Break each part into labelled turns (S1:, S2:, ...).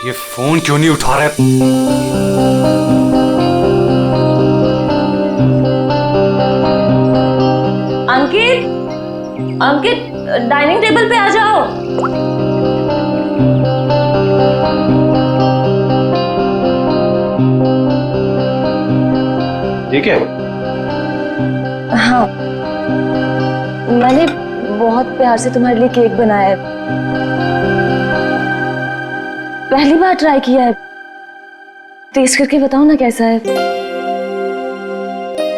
S1: ये फोन क्यों नहीं उठा रहे?
S2: अंकित, अंकित, डाइनिंग टेबल पे आ जाओ।
S1: ठीक है।
S2: हाँ, मैंने बहुत प्यार से तुम्हारे लिए केक बनाया है। पहली बार ट्राई किया है, टेस्ट करके बताओ ना कैसा है।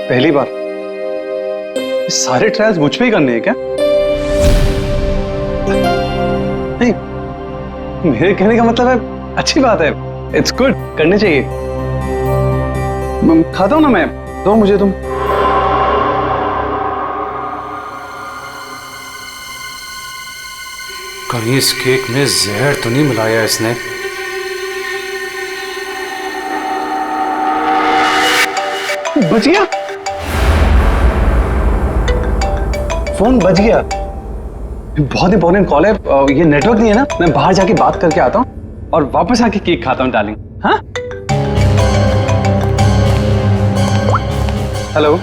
S1: पहली बार? सारे ट्रायल्स मुझ पे ही करने हैं क्या? नहीं, मेरे कहने का मतलब है अच्छी बात है, इट्स गुड, करने चाहिए। खाता हूं ना मैं, दो मुझे तुम। कहीं इस केक में जहर तो नहीं मिलाया इसने? बच गया, फोन बच गया। बहुत इंपॉर्टेंट कॉल है, ये नेटवर्क नहीं है ना, मैं बाहर जाके बात करके आता हूँ और वापस आके केक खाता हूँ डार्लिंग। हाँ, हेलो।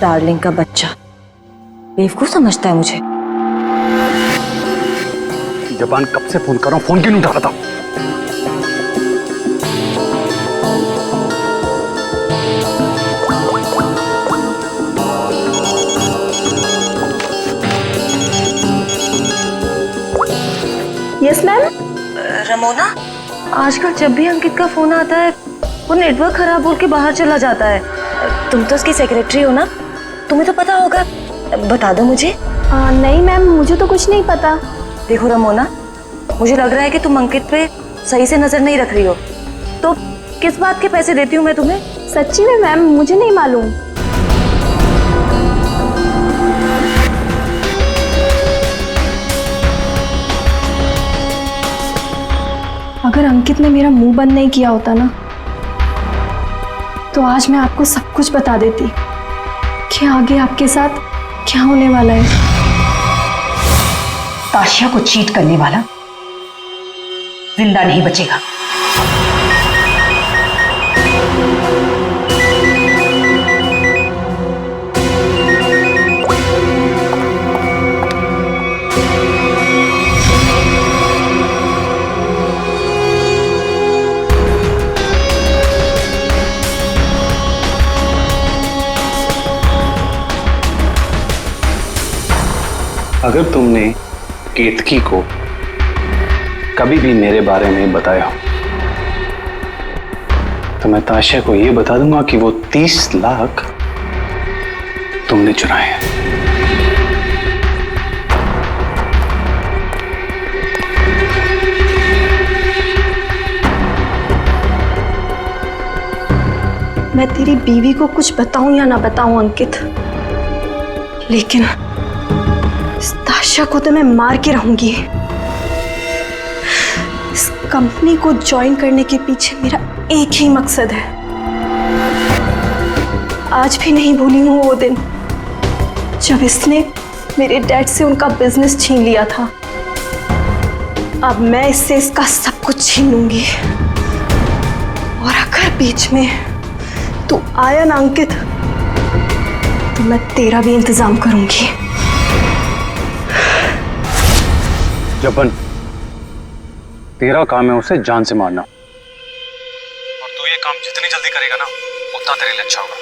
S2: डार्लिंग का बच्चा बेवकूफ समझता है मुझे।
S1: जबान कब से फोन कर रहा हूँ, फोन क्यों नहीं उठा रहा था?
S2: Yes ma'am. रमोना, आजकल जब भी अंकित का फोन आता है वो नेटवर्क खराब बोल के बाहर चला जाता है। तुम तो उसकी सेक्रेटरी हो ना, तुम्हें तो पता होगा, बता दो मुझे।
S3: नहीं मैम, मुझे तो कुछ नहीं पता।
S2: देखो रमोना, मुझे लग रहा है कि तुम अंकित पे सही से नजर नहीं रख रही हो, तो किस बात के पैसे देती हूँ मैं तुम्हें?
S3: सच्ची में मैम, मुझे नहीं मालूम। अगर अंकित ने मेरा मुंह बंद नहीं किया होता ना, तो आज मैं आपको सब कुछ बता देती कि आगे आपके साथ क्या होने वाला है।
S4: ताशिया को चीट करने वाला जिंदा नहीं बचेगा।
S1: अगर तुमने केतकी को कभी भी मेरे बारे में बताया हो तो मैं ताशिया को यह बता दूंगा कि वो 30 लाख तुमने चुराए हैं।
S3: मैं तेरी बीवी को कुछ बताऊं या ना बताऊं अंकित, लेकिन इस ताशा को तो मैं मार के रहूंगी। इस कंपनी को ज्वाइन करने के पीछे मेरा एक ही मकसद है। आज भी नहीं भूली हूं वो दिन जब इसने मेरे डैड से उनका बिजनेस छीन लिया था। अब मैं इससे इसका सब कुछ छीन लूंगी। और अगर बीच में तू आया ना अंकित, तो मैं तेरा भी इंतजाम करूंगी।
S1: जबन, तेरा काम है उसे जान से मारना, और तू ये काम जितनी जल्दी करेगा ना उतना तेरे लिए अच्छा होगा।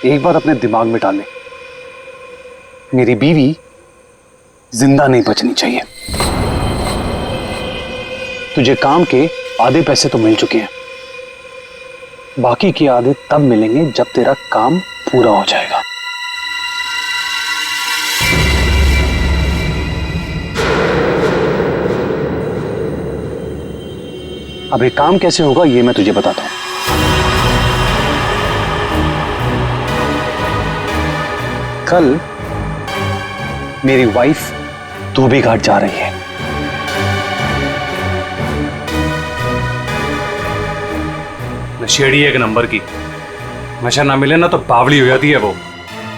S1: एक बात अपने दिमाग में डाल ले, मेरी बीवी जिंदा नहीं बचनी चाहिए। तुझे काम के आधे पैसे तो मिल चुके हैं, बाकी के आधे तब मिलेंगे जब तेरा काम पूरा हो जाएगा। अब ये काम कैसे होगा ये मैं तुझे बताता हूं। कल मेरी वाइफ धोबी घाट जा रही है। नशेड़ी एक नंबर की, नशा ना मिले ना तो बावली हो जाती है वो।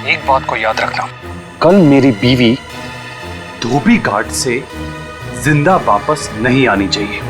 S1: एक बात को याद रखना, कल मेरी बीवी धोबी घाट से जिंदा वापस नहीं आनी चाहिए।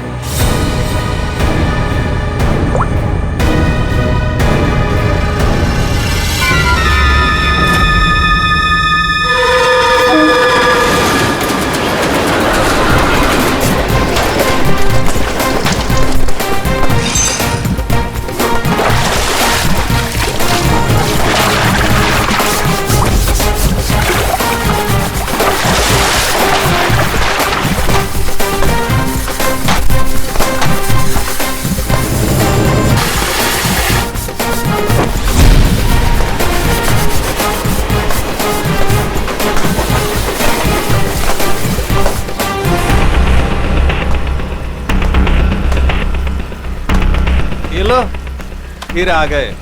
S5: फिर आ गए।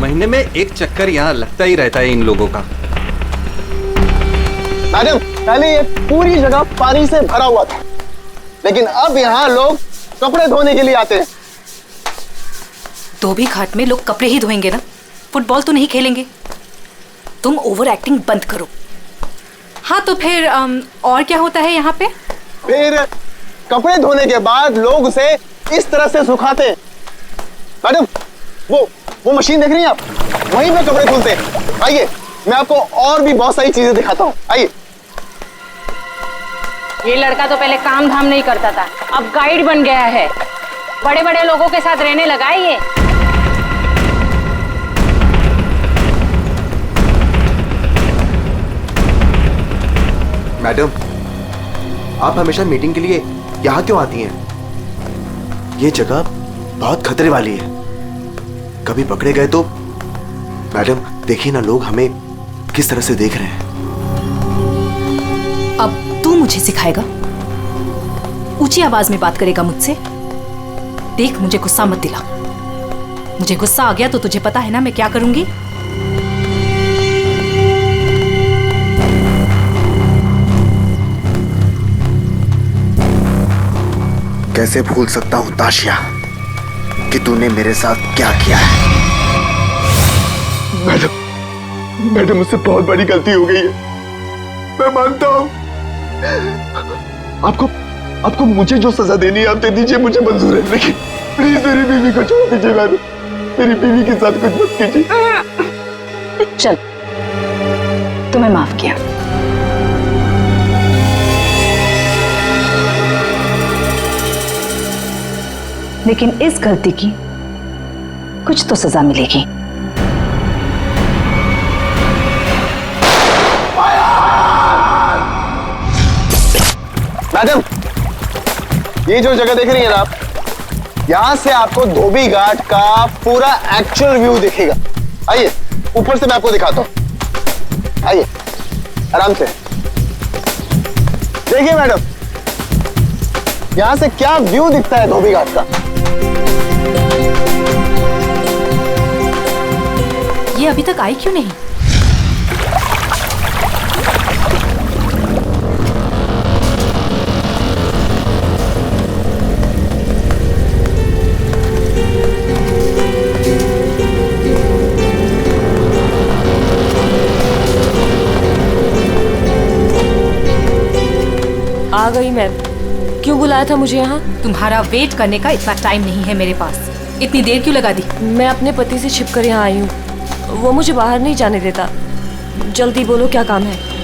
S5: महीने में एक चक्कर यहाँ लगता ही रहता है इन लोगों का।
S6: मैडम, पहले ये पूरी जगह पानी से भरा हुआ था, लेकिन अब यहाँ लोग कपड़े धोने के लिए आते हैं।
S4: धोबी घाट में लोग कपड़े ही धोएंगे ना, फुटबॉल तो नहीं खेलेंगे। तुम ओवर एक्टिंग बंद करो। हाँ तो फिर और क्या होता है यहाँ पे?
S6: फिर कपड़े धोने के बाद लोग उसे इस तरह से सुखाते हैं। मैडम, वो मशीन देख रही हैं आप? वहीं पे कपड़े धुलते हैं। आइए, मैं आपको और भी बहुत सारी चीजें दिखाता हूँ। आइए।
S7: ये लड़का तो पहले काम धाम नहीं करता था, अब गाइड बन गया है। बड़े बड़े लोगों के साथ रहने लगा है ये।
S8: मैडम, आप हमेशा मीटिंग के लिए यहाँ क्यों आती हैं? ये जगह बहुत खतरे वाली है, कभी पकड़े गए तो। मैडम देखिए ना, लोग हमें किस तरह से देख रहे हैं।
S4: अब तू मुझे सिखाएगा? ऊंची आवाज में बात करेगा मुझसे? देख, मुझे गुस्सा मत दिला। मुझे गुस्सा आ गया तो तुझे पता है ना मैं क्या करूंगी।
S8: कैसे भूल सकता हूं ताशिया कि तूने मेरे साथ क्या किया है।
S6: मैडम, मुझसे बहुत बड़ी गलती हो गई है, मैं मानता हूँ। आपको मुझे जो सजा देनी है आप दे दीजिए, मुझे मंजूर है, लेकिन प्लीज मेरी बीवी को छोड़ दीजिए। मैडम, मेरी बीवी के साथ कुछ मत कीजिए।
S4: चल, तुम्हें माफ किया। लेकिन इस गलती की कुछ तो सजा मिलेगी।
S6: मैडम, ये जो जगह देख रही हैं आप, यहां से आपको धोबी घाट का पूरा एक्चुअल व्यू दिखेगा। आइए, ऊपर से मैं आपको दिखाता हूं। आइए, आराम से देखिए मैडम, यहां से क्या व्यू दिखता है धोबी घाट का।
S4: ये अभी तक आई क्यों नहीं?
S2: आ गई मैम। क्यों बुलाया था मुझे यहाँ?
S4: तुम्हारा वेट करने का इतना टाइम नहीं है मेरे पास। इतनी देर क्यों लगा दी?
S2: मैं अपने पति से छिपकर यहाँ आई हूँ, वो मुझे बाहर नहीं जाने देता। जल्दी बोलो, क्या काम है?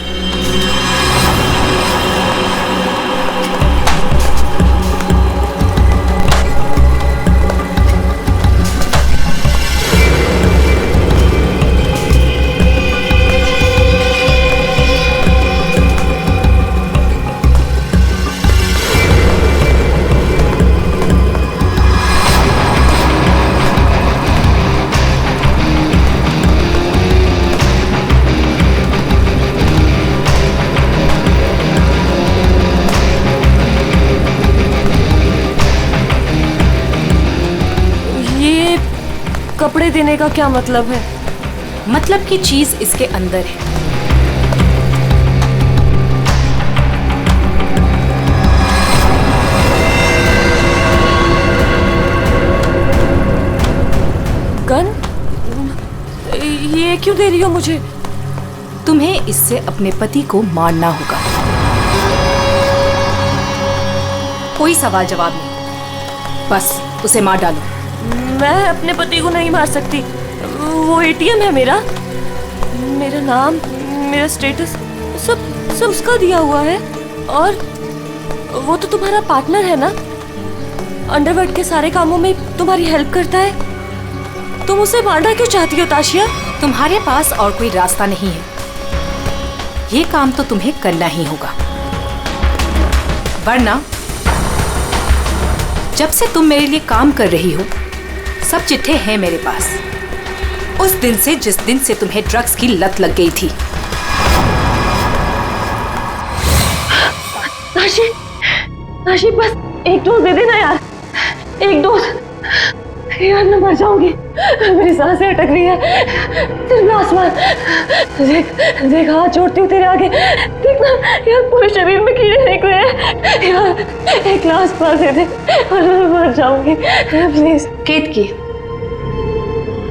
S2: कपड़े देने का क्या मतलब है?
S4: मतलब की चीज इसके अंदर है।
S2: गन? ये क्यों दे रही हो मुझे?
S4: तुम्हें इससे अपने पति को मारना होगा। कोई सवाल जवाब नहीं, बस उसे मार डालो।
S2: मैं अपने पति को नहीं मार सकती। वो एटीएम है मेरा, मेरा नाम, मेरा स्टेटस सब उसका दिया हुआ है। और वो तो तुम्हारा पार्टनर है ना, अंडरवर्ल्ड के सारे कामों में तुम्हारी हेल्प करता है। तुम उसे मारना क्यों चाहती हो ताशिया?
S4: तुम्हारे पास और कोई रास्ता नहीं है, ये काम तो तुम्हें करना ही होगा, वरना जब से तुम मेरे लिए काम कर रही हो सब चिट्ठे हैं मेरे पास, उस दिन से जिस दिन से तुम्हें ड्रग्स की लत लग गई थी।
S2: ताशी बस एक डोज दे देना यार, एक डोज। यार मैं मर जाऊंगी, मेरी सांसें अटक रही है। तेरा आसमान देख हाथ जोड़ती हूँ तेरे आगे, देखना यार पूरे शरीर में कीड़े निकले हैं। यार एक ग्लास पास दे दे और मैं मर जाऊंगी प्लीज।
S4: केतकी,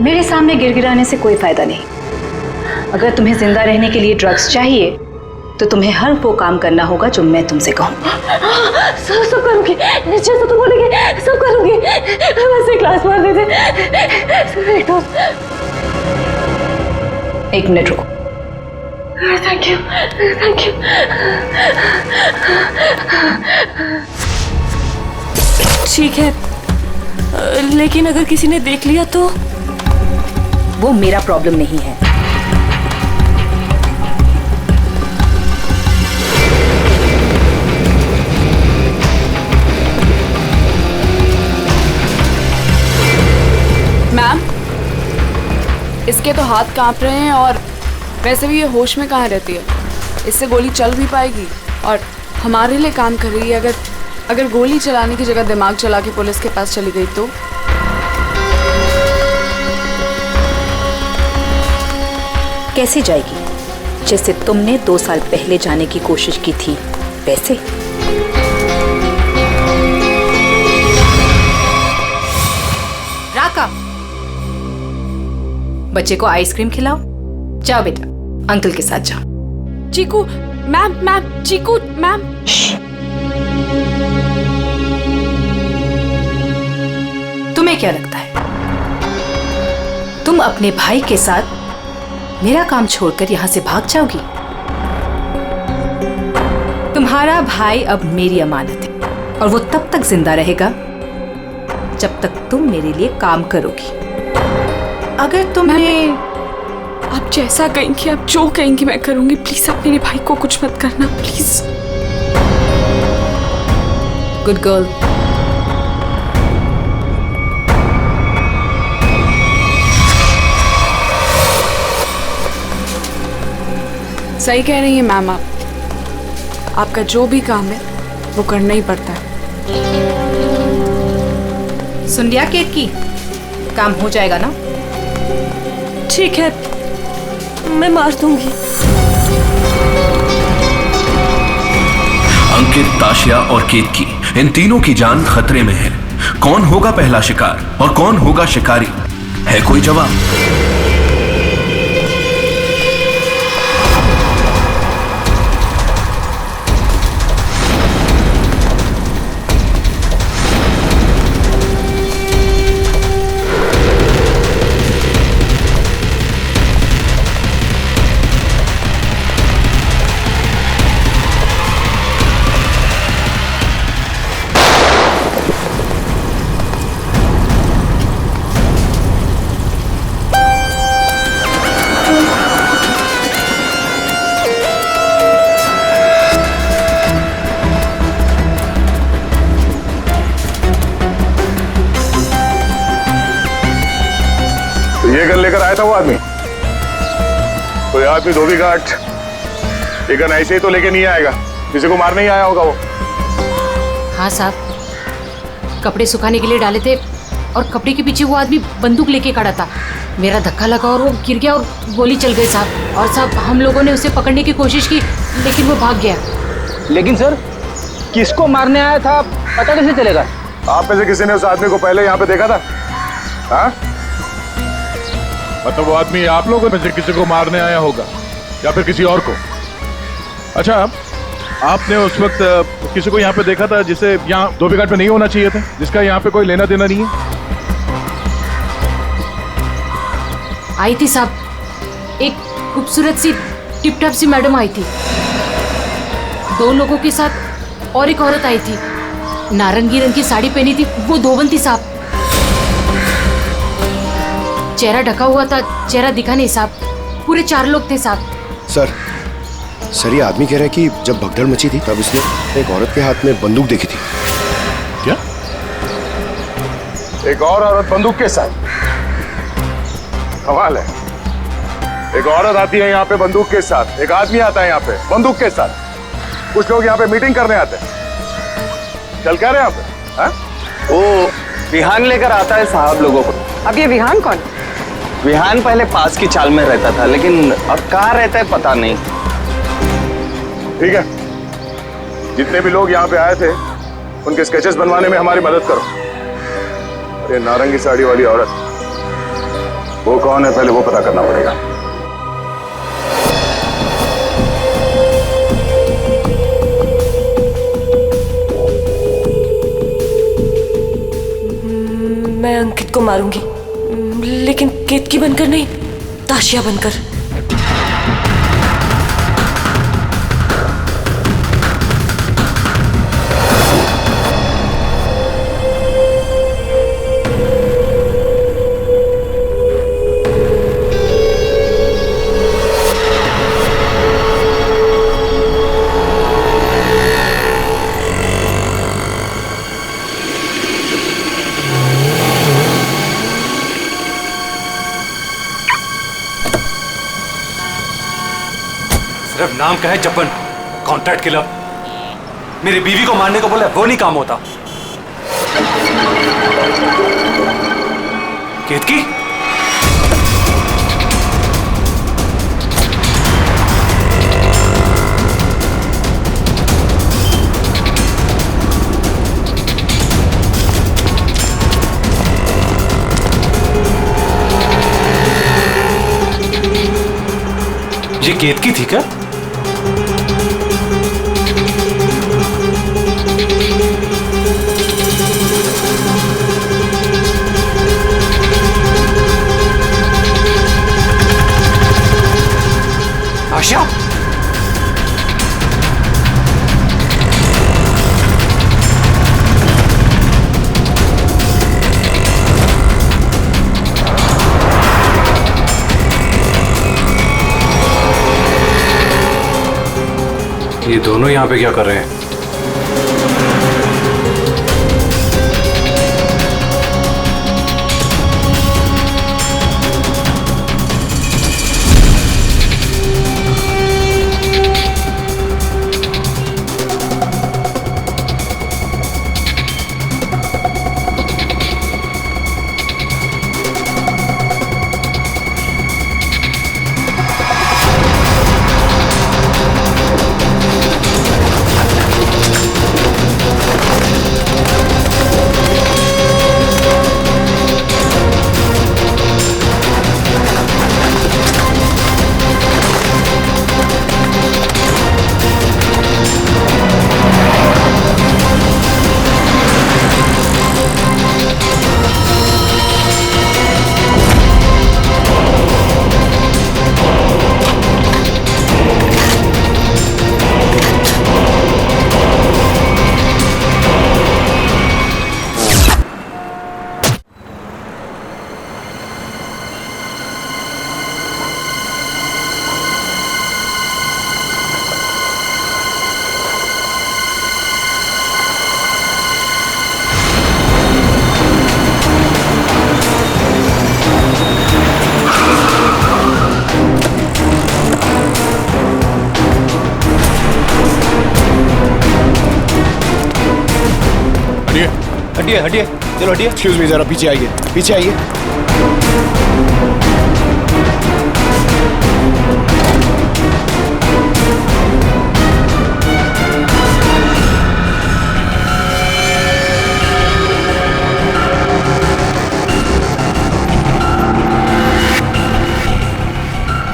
S4: मेरे सामने गिड़गिड़ाने से कोई फायदा नहीं। अगर तुम्हें जिंदा रहने के लिए ड्रग्स चाहिए तो तुम्हें हर वो काम करना होगा जो मैं तुमसे कहूँ।
S2: सब करूंगी, जैसा तुम बोलेगी सब करूंगी। बस एक ग्लास मार दे दे, एक डोज।
S4: एक मिनट रुको।
S2: Thank you, thank you. ठीक है, लेकिन अगर किसी ने देख लिया तो?
S4: वो मेरा प्रॉब्लम नहीं है।
S9: मैम, इसके तो हाथ कांप रहे हैं और वैसे भी ये होश में कहाँ रहती है। इससे गोली चल भी पाएगी और हमारे लिए काम कर रही है। अगर गोली चलाने की जगह दिमाग चला के पुलिस के पास चली गई तो?
S4: कैसे जाएगी? जैसे तुमने 2 साल पहले जाने की कोशिश की थी वैसे। राका, बच्चे को आइसक्रीम खिलाओ। जाओ बेटा, अंकल के साथ जाओ।
S9: चीकू मैम, चीकू मैम।
S4: तुम्हें क्या लगता है तुम अपने भाई के साथ मेरा काम छोड़कर यहां से भाग जाओगी? तुम्हारा भाई अब मेरी अमानत है और वो तब तक जिंदा रहेगा जब तक तुम मेरे लिए काम करोगी। अगर तुमने
S9: आप जैसा कहेंगी, आप जो कहेंगी मैं करूंगी। प्लीज आप मेरे भाई को कुछ मत करना, प्लीज।
S4: Good girl.
S9: सही कह रही हैं मैम आप। आपका जो भी काम है वो करना ही पड़ता है।
S4: सुन लिया केतकी, काम हो जाएगा ना?
S2: ठीक है, मैं मार दूंगी।
S10: अंकित, ताशिया और केतकी, इन तीनों की जान खतरे में है। कौन होगा पहला शिकार और कौन होगा शिकारी? है कोई जवाब?
S11: ये गन लेकर आया था वो आदमी। कोई आदमी धोबी घाट ये गन ऐसे ही तो लेके नहीं आएगा, किसी को मारने ही आया होगा वो।
S7: हाँ साहब, कपड़े सुखाने के लिए डाले थे और कपड़े के पीछे वो आदमी बंदूक लेके खड़ा था। मेरा धक्का लगा और वो गिर गया और गोली चल गई साहब। और साहब हम लोगों ने उसे पकड़ने की कोशिश की लेकिन वो भाग गया।
S12: लेकिन सर, किसको मारने आया था पता कैसे चलेगा?
S11: आप में से किसी ने उस आदमी को पहले यहाँ पे देखा था? हाँ? मतलब वो आदमी आप लोगों में से किसी को मारने आया होगा या फिर किसी और को? अच्छा, आपने उस वक्त किसी को यहाँ पे देखा था जिसे यहाँ धोबी घाट पे नहीं होना चाहिए था, जिसका यहाँ पे कोई लेना देना नहीं है?
S7: आई थी साहब, एक खूबसूरत सी टिप टॉप सी मैडम आई थी, 2 लोगों के साथ और एक औरत आई थी, नारंगी रंग की साड़ी पहनी थी, वो धोबन थी साहब। चेहरा ढका हुआ था, चेहरा दिखा नहीं साहब। पूरे 4 लोग थे साहब।
S13: सर ये आदमी कह रहा है कि जब भगदड़ मची थी तब उसने एक औरत के हाथ में बंदूक देखी थी।
S11: क्या? एक और औरत बंदूक के साथ? कमाल है। एक औरत आती है यहाँ पे बंदूक के साथ, एक आदमी आता है यहाँ पे बंदूक के साथ। कुछ लोग यहाँ पे मीटिंग करने आते हैं। चल क्या रहे यहाँ पे? हाँ?
S6: वो विहान लेकर आता है साहब लोगों को।
S14: अब ये विहान कौन?
S6: विहान पहले पास की चाल में रहता था, लेकिन अब कहाँ रहता है पता नहीं।
S11: ठीक है, जितने भी लोग यहाँ पे आए थे उनके स्केचेस बनवाने में हमारी मदद करो। ये नारंगी साड़ी वाली औरत, वो कौन है पहले वो पता करना पड़ेगा।
S2: मैं अंकित को मारूंगी, लेकिन केतकी बनकर नहीं, ताशिया बनकर।
S1: सिर्फ नाम का है जपन, कॉन्ट्रैक्ट किलर। मेरी बीवी को मारने को बोला वो नहीं काम होता। केतकी, ये केतकी थी क्या? आशा, ये दोनों यहाँ पे क्या कर रहे हैं?
S13: हटिए हटिए, चलो हटिए। एक्सक्यूज मी, जरा पीछे आइए, पीछे आइए।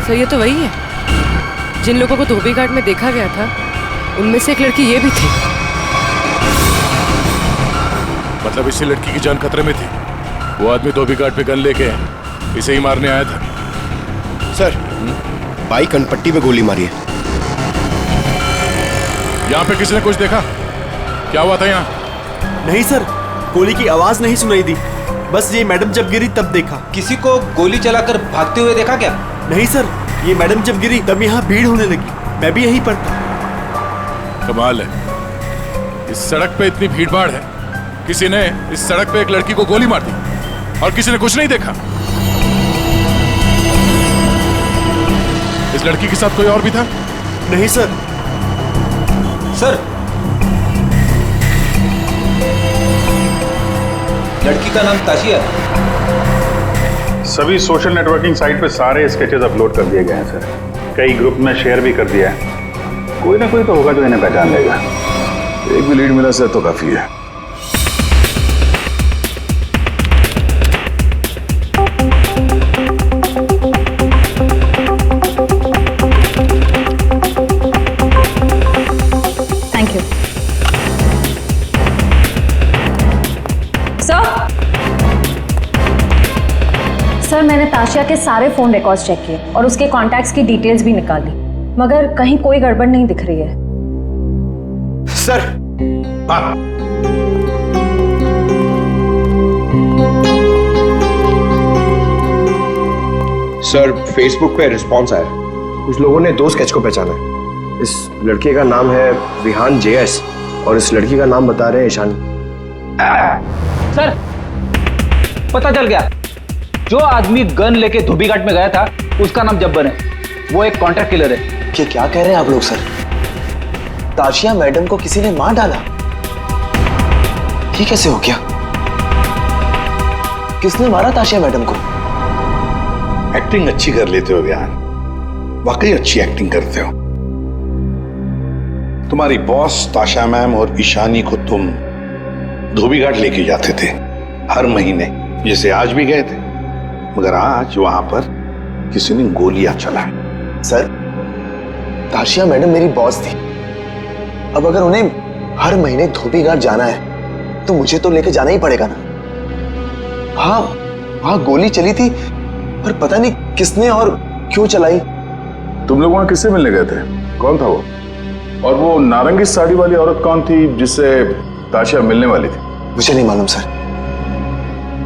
S9: सर ये तो वही है जिन लोगों को धोबी घाट में देखा गया था, उनमें से एक लड़की ये भी थी।
S11: मतलब इसी लड़की की जान खतरे में थी। वो आदमी धोबी घाट पे गन लेके इसे ही मारने आया था।
S13: सर, बाइक कनपट्टी पे गोली मारी है।
S11: यहाँ पे किसी ने कुछ देखा? क्या हुआ था यहाँ?
S14: नहीं सर, गोली की आवाज नहीं सुनाई दी, बस ये मैडम जब गिरी तब देखा।
S12: किसी को गोली चलाकर भागते हुए देखा क्या?
S14: नहीं सर, ये मैडम जब गिरी तब यहाँ भीड़ होने लगी, मैं भी यहीं पर था।
S11: कमाल है, इस सड़क पे इतनी भीड़ भाड़ है, किसी ने इस सड़क पे एक लड़की को गोली मार दी और किसी ने कुछ नहीं देखा। इस लड़की के साथ कोई और भी था?
S14: नहीं सर।
S12: सर, लड़की का नाम ताशिया।
S15: सभी सोशल नेटवर्किंग साइट पे सारे स्केचेस अपलोड कर दिए गए हैं सर। कई ग्रुप में शेयर भी कर दिया है। कोई ना कोई तो होगा जो इन्हें पहचान लेगा।
S11: एक भी लीड मिला सर तो काफी है।
S4: थैंक यू
S2: सर, मैंने ताशिया के सारे फोन रिकॉर्ड्स चेक किए और उसके कॉन्टैक्ट्स की डिटेल्स भी निकाली, मगर कहीं कोई गड़बड़ नहीं दिख रही है।
S13: सर, सर, फेसबुक पे रिस्पॉन्स आया। कुछ लोगों ने 2 स्केच को पहचाना है। इस लड़के का नाम है विहान JS और इस लड़की का नाम बता रहे हैं ईशानी।
S12: सर, पता चल गया, जो आदमी गन लेके धोबी घाट में गया था उसका नाम जब्बर है। वो एक कॉन्ट्रैक्ट किलर है।
S8: क्या कह रहे हैं आप लोग सर? ताशिया मैडम को किसी ने मार डाला? ये कैसे हो गया? किसने मारा ताशिया मैडम को?
S15: एक्टिंग अच्छी कर लेते हो विहान, वाकई अच्छी एक्टिंग करते हो। तुम्हारी बॉस ताशा मैम और ईशानी को तुम धोबी घाट लेके जाते थे हर महीने, जैसे आज भी गए थे, मगर आज वहां पर किसी ने गोलियां चलाई।
S8: सर, ताशिया मैडम मेरी बॉस थी। अब अगर उन्हें हर महीने धोबी घाट जाना है तो मुझे तो लेके जाना ही पड़ेगा ना। हाँ, वहां गोली चली थी, पर पता नहीं किसने और क्यों चलाई।
S11: तुम लोग वहां किससे मिलने गए थे? कौन था वो? और वो नारंगी साड़ी वाली औरत कौन थी जिससे ताशिया मिलने वाली थी?
S8: मुझे नहीं मालूम सर।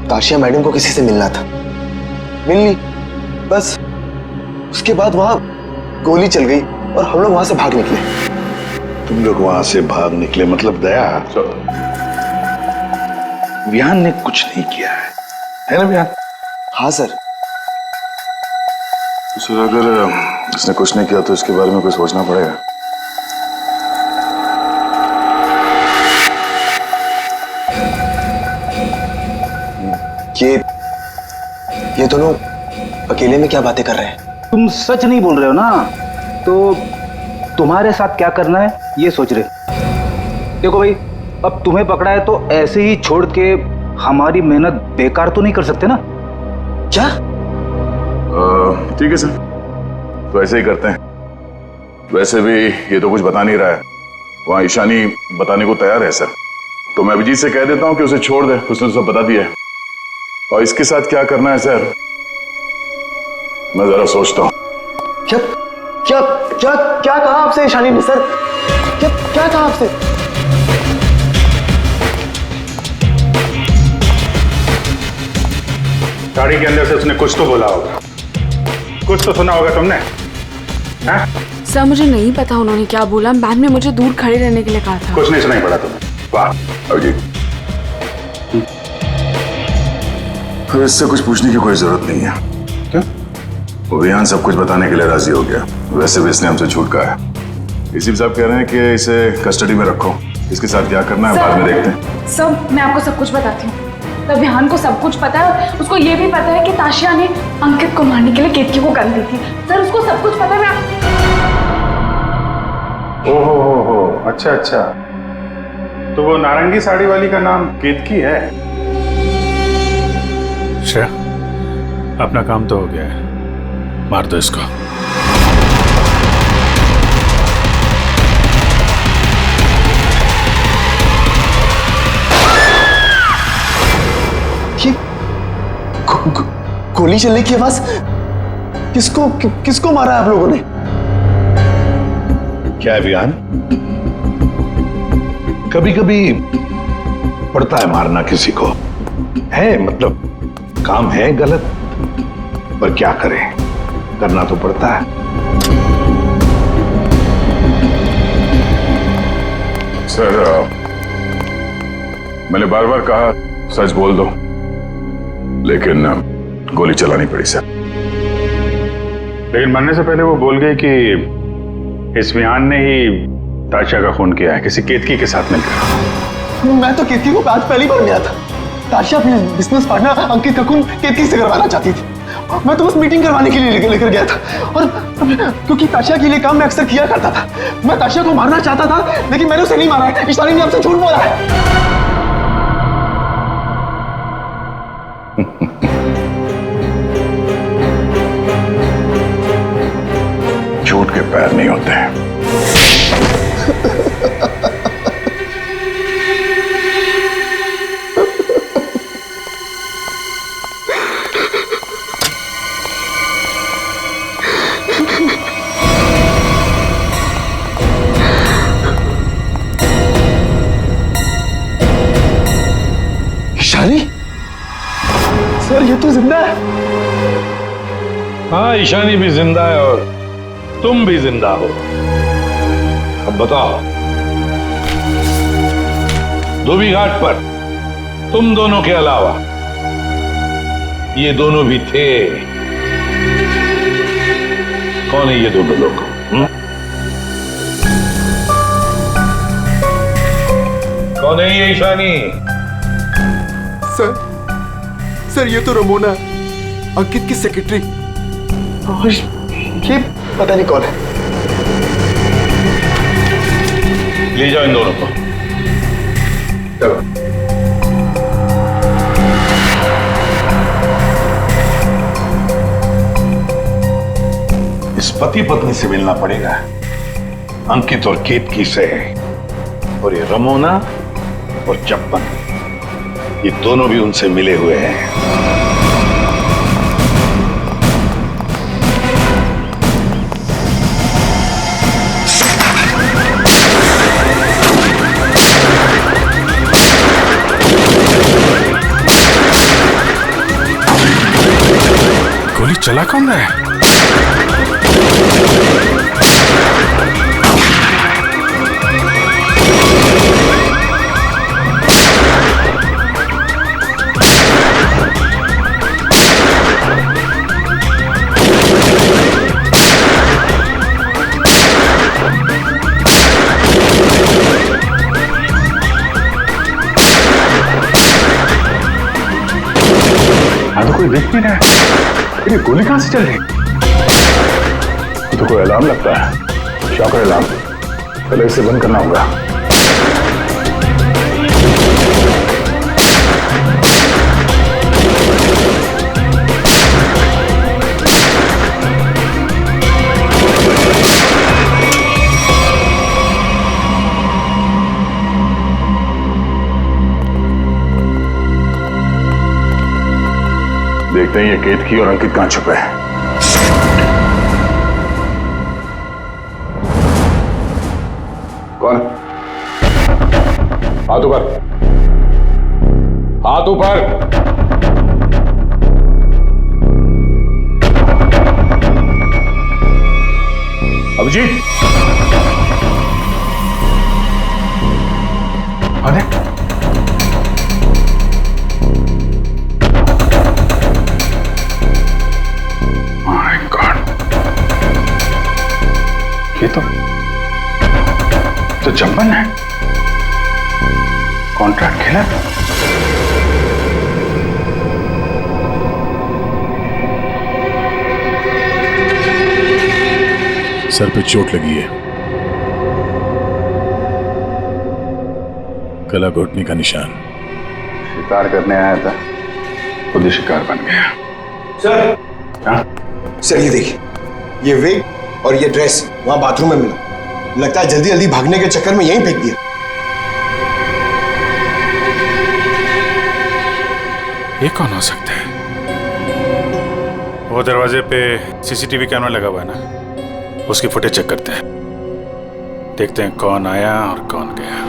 S8: ताशिया मैडम को किसी से मिलना था, मिल ली, बस उसके बाद वहां गोली चल गई और हम लोग वहां से भाग निकले।
S15: तुम लोग वहां से भाग निकले मतलब दया? विहान ने कुछ नहीं किया है ना विहान?
S8: हाँ सर।
S11: सर, अगर इसने कुछ नहीं किया तो इसके बारे में कुछ सोचना पड़ेगा।
S8: ये दोनों अकेले में क्या बातें कर रहे हैं?
S12: तुम सच नहीं बोल रहे हो ना, तो तुम्हारे साथ क्या करना है ये सोच रहे। देखो भाई, अब तुम्हें पकड़ा है तो ऐसे ही छोड़ के हमारी मेहनत बेकार तो नहीं कर सकते ना?
S8: क्या?
S11: ठीक है सर, तो ऐसे ही करते हैं। वैसे भी ये तो कुछ बता नहीं रहा है, वहां ईशानी बताने को तैयार है सर, तो मैं अभिजीत से कह देता हूँ कि उसे छोड़ दे, उसने तो सब बता दिया है। और इसके साथ क्या करना है सर, मैं जरा सोचता हूँ।
S8: क्या क्या क्या क्या कहा आपसे ईशानी ने सर? क्या क्या कहा आपसे?
S15: गाड़ी के अंदर से उसने कुछ तो बोला होगा, कुछ तो सुना होगा तुमने? हाँ?
S9: सर, मुझे नहीं पता उन्होंने क्या बोला। मैम ने मुझे दूर खड़े रहने के लिए कहा था।
S15: कुछ नहीं सुनाई पड़ा तुम्हें? वाह अभिजीत,
S11: तो इससे कुछ पूछने की कोई जरूरत नहीं है।
S15: क्यों?
S11: वो विहान सब कुछ बताने के लिए राजी हो गया। वैसे भी इसने हमसे छूट कहा है। इसी साहब कह रहे हैं कि इसे कस्टडी में रखो, इसके साथ क्या करना है बाद में देखते हैं।
S9: सर, मैं आपको सब कुछ बताती हूँ। तब विहान को सब कुछ पता है, उसको ये भी पता है कि ताशिया ने अंकित को मारने के लिए केतकी को गन दी थी। सर, उसको सब कुछ पता है।
S15: ओहो, अच्छा अच्छा, तो वो नारंगी साड़ी वाली का नाम केतकी है?
S1: श्रेया, अपना काम तो हो गया है, मार दो इसको।
S6: गोली चलने की आवाज। किसको मारा आप लोगों ने?
S15: क्या है विहान, कभी कभी पड़ता है मारना किसी को, है मतलब काम है गलत, पर क्या करें, करना तो पड़ता है।
S11: सर मैंने बार बार कहा सच बोल दो, लेकिन गोली चलानी पड़ी सर।
S16: लेकिन मरने से पहले वो बोल गई कि इस विहान ने ही ताशा का खून किया है, किसी केतकी के साथ मिलकर।
S6: मैं तो केतकी को आज पहली बार मिला था। ताशा अपने बिजनेस पार्टनर अंकित का खून केतकी से करवाना चाहती थी। मैं तो बस मीटिंग करवाने के लिए लेकर गया था, और क्योंकि ताशा के लिए काम मैं अक्सर किया करता था। मैं ताशा को मारना चाहता था, लेकिन मैंने उसे नहीं मारा है। ईशानी ने आपसे झूठ बोला है।
S15: झूठ के पैर नहीं होते हैं।
S6: ईशानी, सर ये तो जिंदा है।
S15: हाँ, ईशानी भी जिंदा है और तुम भी जिंदा हो। अब बताओ, धोबी घाट पर तुम दोनों के अलावा ये दोनों भी थे। कौन है ये दोनों लोग? कौन है ये ईशानी?
S8: सर ये तो रमोना, अंकित की सेक्रेटरी।
S6: ये पता नहीं कौन है।
S15: ले जाओ इन दोनों को। चलो। इस पति पत्नी से मिलना पड़ेगा, अंकित और केतकी से। और ये रमोना और चप्पन, ये दोनों भी उनसे मिले हुए हैं।
S11: गोली चला कौन रहा है? तो कोई देख नहीं रहा है। ये गोली कहां से चल रही? ये तो कोई अलार्म लगता है, शॉकर अलार्म। पहले इसे बंद करना होगा। देखते हैं ये केतकी और अंकित कहां छुपे हैं। कौन? हाथ ऊपर, हाथ ऊपर। अभिजीत, अरे ये तो चंपन है। कॉन्ट्रैक्ट खेला।
S17: सर पे चोट लगी है, गला घोटने का निशान।
S16: शिकार करने आया था, खुद ही शिकार बन गया।
S13: सर,
S16: हाँ?
S13: सर ये देखिए, ये विग और ये ड्रेस वहां बाथरूम में मिला। लगता है जल्दी जल्दी भागने के चक्कर में यहीं फेंक दिया।
S17: ये कौन हो सकता है?
S16: वो दरवाजे पे सीसीटीवी कैमरा लगा हुआ है ना, उसकी फुटेज चेक करते हैं, देखते हैं कौन आया और कौन गया।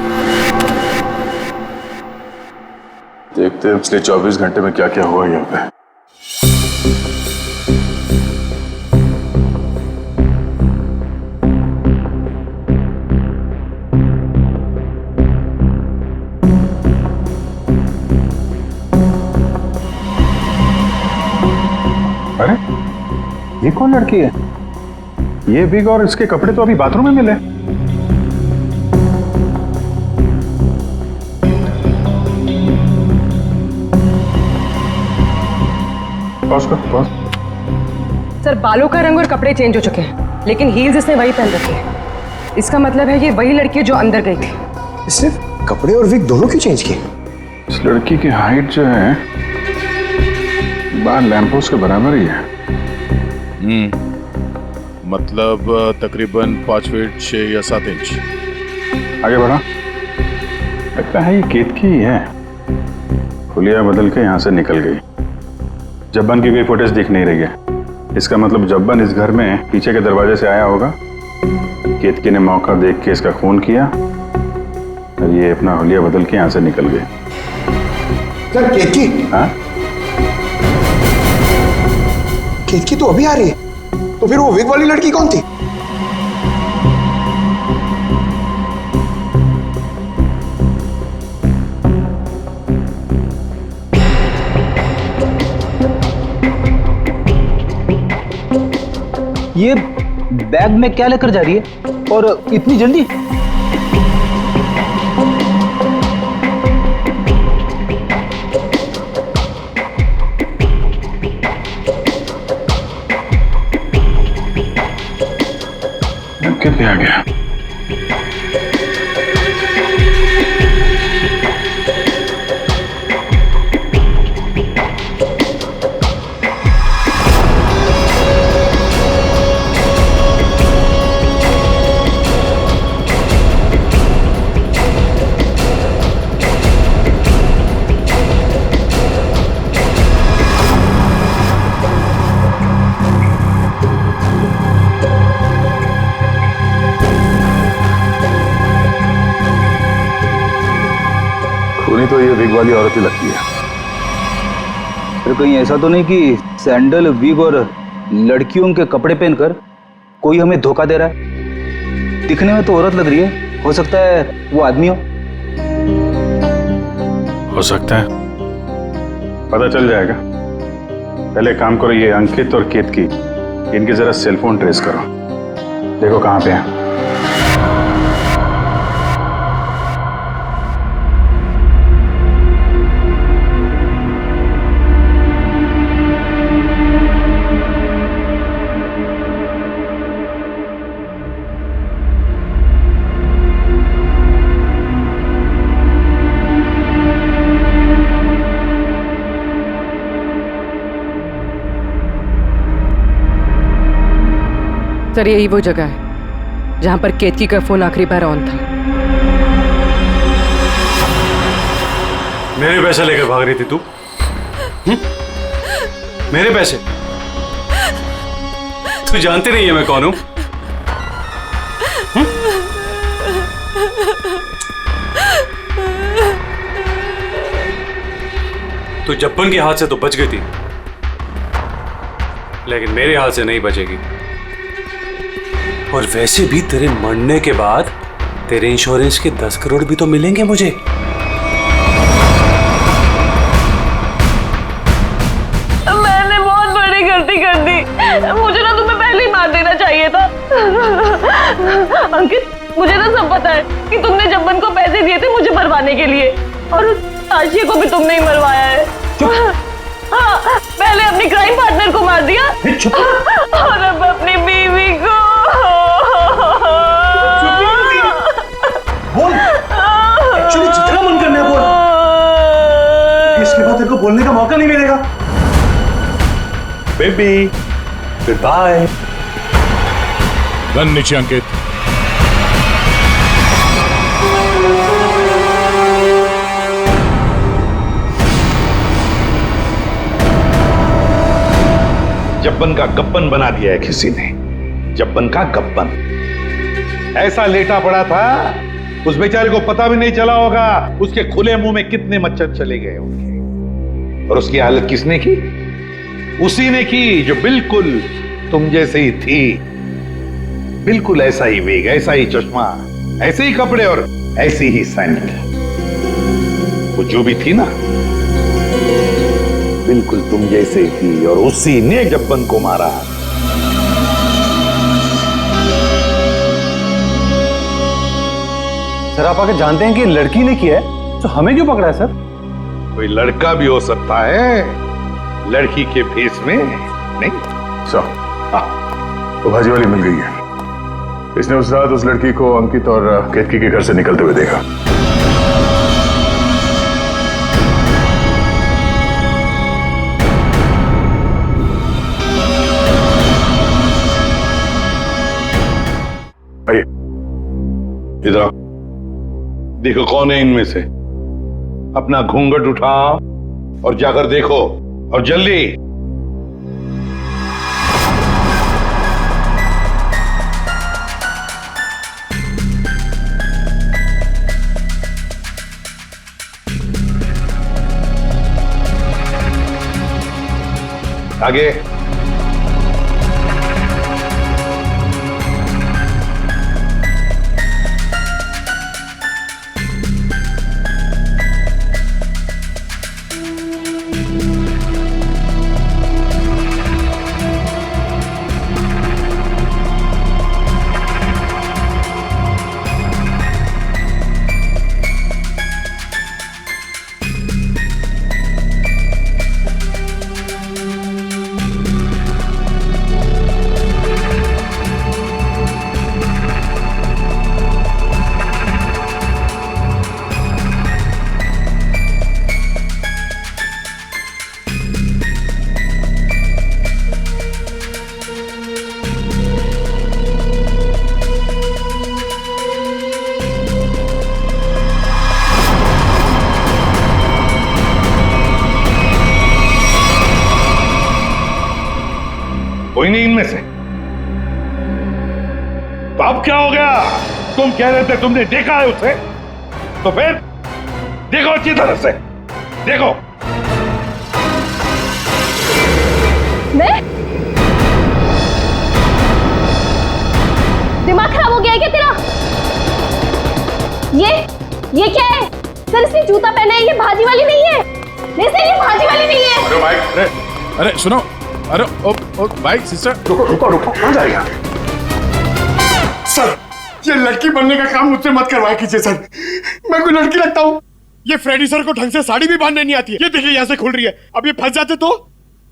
S16: देखते हैं पिछले 24 घंटे में क्या क्या हुआ यहाँ पे। अरे ये कौन लड़की है? ये बिग और इसके कपड़े तो अभी बाथरूम में मिले। पॉज कर, पॉज।
S18: सर बालों का रंग और कपड़े चेंज हो चुके हैं, लेकिन हील्स इसने वही पहन रखे हैं। इसका मतलब है ये वही लड़की है जो अंदर गई थी।
S13: इसने कपड़े और विग दोनों क्यों चेंज किए?
S16: इस लड़की की हाइट जो है बाहर लैंपोस्ट के बराबर ही है।
S17: मतलब तकरीबन 5 फीट 6 या 7 इंच।
S16: आगे बढ़ा, लगता है ये केतकी ही है। हुलिया बदल के यहाँ से निकल गई। जब्बन की कोई फुटेज दिख नहीं रही है। इसका मतलब जब्बन इस घर में पीछे के दरवाजे से आया होगा। केतकी ने मौका देख के इसका खून किया और ये अपना हुलिया बदल के यहाँ से निकल गई।
S13: सर केतकी?
S16: हाँ,
S13: केतकी तो अभी आ रही है, तो फिर वो विग वाली लड़की कौन थी?
S12: ये बैग में क्या लेकर जा रही है और इतनी जल्दी?
S16: कितने आ गया? खूनी तो ये विग वाली औरत ही लगती है।
S12: फिर कहीं ऐसा तो नहीं कि सैंडल, विग और लड़कियों के कपड़े पहनकर कोई हमें धोखा दे रहा है? दिखने में तो औरत लग रही है, हो सकता है वो आदमी
S16: हो सकता है, पता चल जाएगा। पहले काम करो, ये अंकित और केतकी, इनके जरा सेलफोन ट्रेस करो, देखो कहाँ पे हैं।
S18: सर यही वो जगह है जहां पर केतकी का फोन आखिरी बार ऑन था।
S16: मेरे पैसे लेकर भाग रही थी तू? मेरे पैसे? तू जानती नहीं है मैं कौन हूं? तू जब्बन के हाथ से तो बच गई थी, लेकिन मेरे हाथ से नहीं बचेगी। और वैसे भी तेरे मरने के बाद तेरे इंश्योरेंस के 10 करोड़ भी तो मिलेंगे मुझे।
S2: मैंने बहुत बड़ी गलती कर दी, मुझे ना तुम्हें पहले ही मार देना चाहिए था। अंकित, मुझे ना सब पता है कि तुमने जब्बन को पैसे दिए थे मुझे मरवाने के लिए, और उस आशिया को भी तुमने ही मरवाया है। हाँ, पहले अपनी क्राइम पार्टनर को मार दिया और अब अपनी बीवी को।
S13: बोल, एक्चुअली जितना मन करना है बोल, इसके बाद तेरे को बोलने का मौका नहीं मिलेगा।
S16: Baby, good bye.
S17: गन नीचे अंकित।
S15: जब्बन का गब्बन बना दिया है किसी ने, जब्बन का गब्बन। ऐसा लेटा पड़ा था, उस बेचारे को पता भी नहीं चला होगा उसके खुले मुंह में कितने मच्छर चले गए होंगे। और उसकी हालत किसने की? उसी ने की जो बिल्कुल तुम जैसे ही थी, बिल्कुल ऐसा ही वेग, ऐसा ही चश्मा, ऐसे ही कपड़े और ऐसी ही सैंडल। वो जो भी थी ना, बिल्कुल तुम जैसे ही थी, और उसी ने जब्बन को मारा।
S1: सर आप आके जानते हैं कि लड़की ने किया है, तो हमें क्यों पकड़ा है सर?
S15: कोई लड़का भी हो सकता है, लड़की के भेष में नहीं।
S16: सर वो भाजी वाली मिल गई है। इसने उस रात उस लड़की को अंकित और केतकी के घर से निकलते हुए देखा।
S15: आइए इधर देखो कौन है इनमें से। अपना घूंघट उठाओ और जाकर देखो, और जल्दी। आगे। कोई नहीं इनमें से, तो अब क्या हो गया? तुम कह रहे थे तुमने देखा है उसे, तो फिर देखो अच्छी तरह से देखो।
S3: मैं? दिमाग खराब हो गया है क्या तेरा? ये क्या है? सर इसने जूता पहना है, ये भाजी वाली नहीं है। नहीं सर ये भाजी वाली नहीं है।
S17: अरे भाई, अरे सुनो, अरे ओ भाई सिस्टर, रुको कहाँ जाएगा?
S14: सर ये लड़की बनने का काम मुझसे मत करवाया कीजिए सर, मैं कोई लड़की लगता हूँ? ये फ्रेडी सर को ढंग से साड़ी भी बांधने नहीं आती है। ये देखिए यहाँ से खुल रही है, अब ये फंस जाते तो?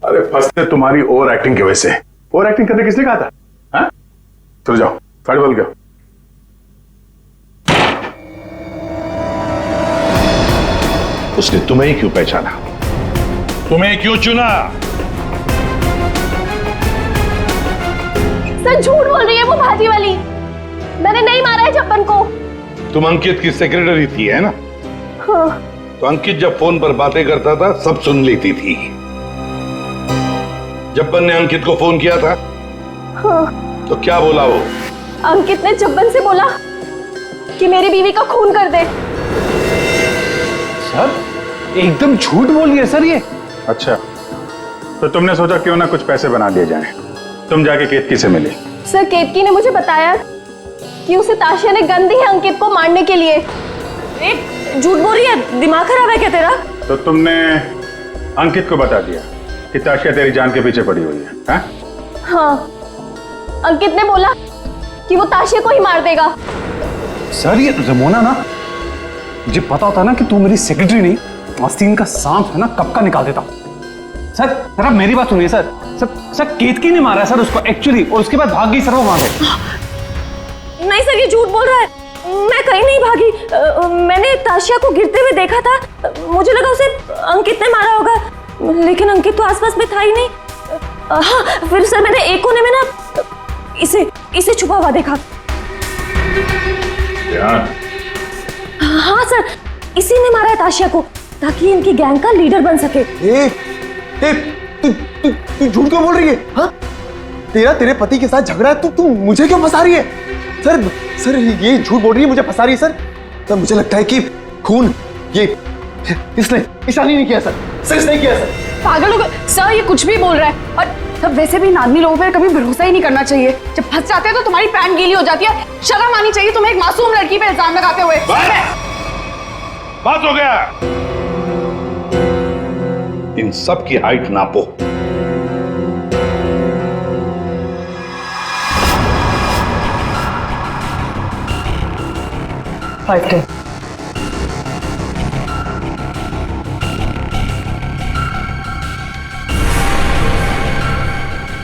S16: अरे फंसते तुम्हारी ओवर एक्टिंग की वजह से। ओवर एक्टिंग करने किसने कहा था? हाँ? चलो जाओ, साड़ी बदल गया।
S15: उसने तुम्हें ही क्यों पहचाना? तुम्हें क्यों चुना?
S3: सर झूठ बोल रही है वो भाजी वाली, मैंने नहीं मारा है जब्बन को।
S15: तुम अंकित की सेक्रेटरी थी है ना?
S3: हाँ।
S15: तो अंकित जब फोन पर बातें करता था सब सुन लेती थी। जब्बन ने अंकित को फोन किया था?
S3: हाँ।
S15: तो क्या बोला वो?
S3: अंकित ने जब्बन से बोला कि मेरी बीवी का खून कर दे।
S1: सर एकदम झूठ बोल रही है सर ये।
S16: अच्छा, तो तुमने सोचा क्यों ना कुछ पैसे बना दिए जाएं। तुम जाके केतकी से मिली।
S3: सर केतकी ने मुझे बताया कि उसे ताशिया ने गन दी है अंकित को मारने के लिए।
S2: झूठ बोल रही है, दिमाग खराब है क्या तेरा?
S16: तो तुमने अंकित को बता दिया कि ताशिया तेरी जान के पीछे पड़ी हुई है? हाँ?
S3: हाँ, अंकित ने बोला कि वो ताशिया को ही मार देगा।
S1: सर ये रमोना ना, मुझे पता होता ना कि तू मेरी सेक्रेटरी नहीं, आस्तीन का सांप है ना, कब का निकाल देता। सर सर आप मेरी बात सुनिए सर। सर केतकी ने मारा सर उसको एक्चुअली, और उसके बाद भाग गई सर वो वहां से।
S2: नहीं सर ये झूठ बोल रहा है, मैं कहीं नहीं भागी। मैंने ताशिया को गिरते हुए देखा था, मुझे लगा उसे अंकित ने मारा होगा, लेकिन अंकित तो आसपास में था ही नहीं। हाँ फिर सर मैंने एक कोने में ना इसे छुपा हुआ देखा। हाँ सर इसी ने मारा है ताशिया को, ताकि इनकी गैंग का लीडर बन सके।
S6: तू झूठ क्यों बोल रही है? हाँ, तेरे पति के साथ झगड़ा है, तू मुझे क्यों फंसा रही है? सर ये झूठ बोल रही है, मुझे फंसा रही है सर। मुझे लगता है कि खून ये इसने ईशानी नहीं किया सर इसने किया सर।
S9: पागल हो गए सर, ये कुछ भी बोल रहा है। और तब वैसे भी इन आदमी लोगों पर कभी भरोसा ही नहीं करना चाहिए। जब फंस जाते हैं तो तुम्हारी पैंट गीली हो जाती है। शर्म आनी चाहिए तुम्हें एक मासूम लड़की पे इल्जाम लगाते हुए।
S15: बात हो गया। इन सब की हाइट नापो।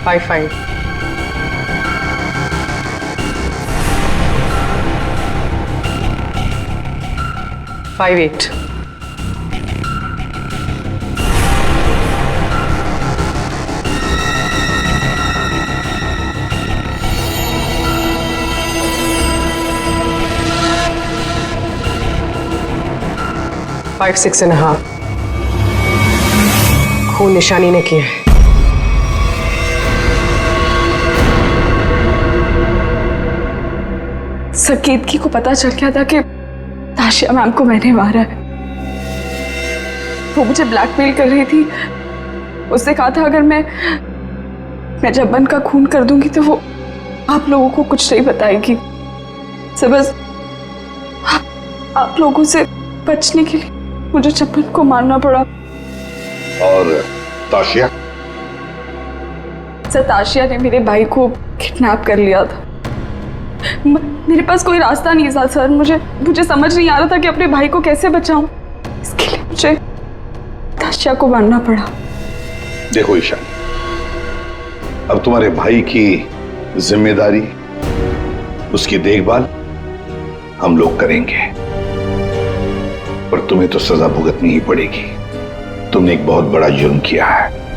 S18: फाइव 5 8 5 6.5 खून निशानी ने किया है।
S9: केतकी को पता चल गया था कि ताशिया मैम को मैंने मारा है। वो मुझे ब्लैकमेल कर रही थी। उसने कहा था अगर मैं जब्बन का खून कर दूंगी तो वो आप लोगों को कुछ नहीं बताएगी। तो बस आप लोगों से बचने के लिए मुझे जब्बन को मारना पड़ा।
S15: और ताशिया?
S9: सर ताशिया ने मेरे भाई को किडनैप कर लिया था। मेरे पास कोई रास्ता नहीं था सर। मुझे समझ नहीं आ रहा था कि अपने भाई को कैसे बचाऊं। इसके लिए मुझे ताशिया को मारना पड़ा।
S15: देखो ईशानी, अब तुम्हारे भाई की जिम्मेदारी, उसकी देखभाल हम लोग करेंगे, पर तुम्हें तो सजा भुगतनी ही पड़ेगी। तुमने एक बहुत बड़ा जुर्म किया है।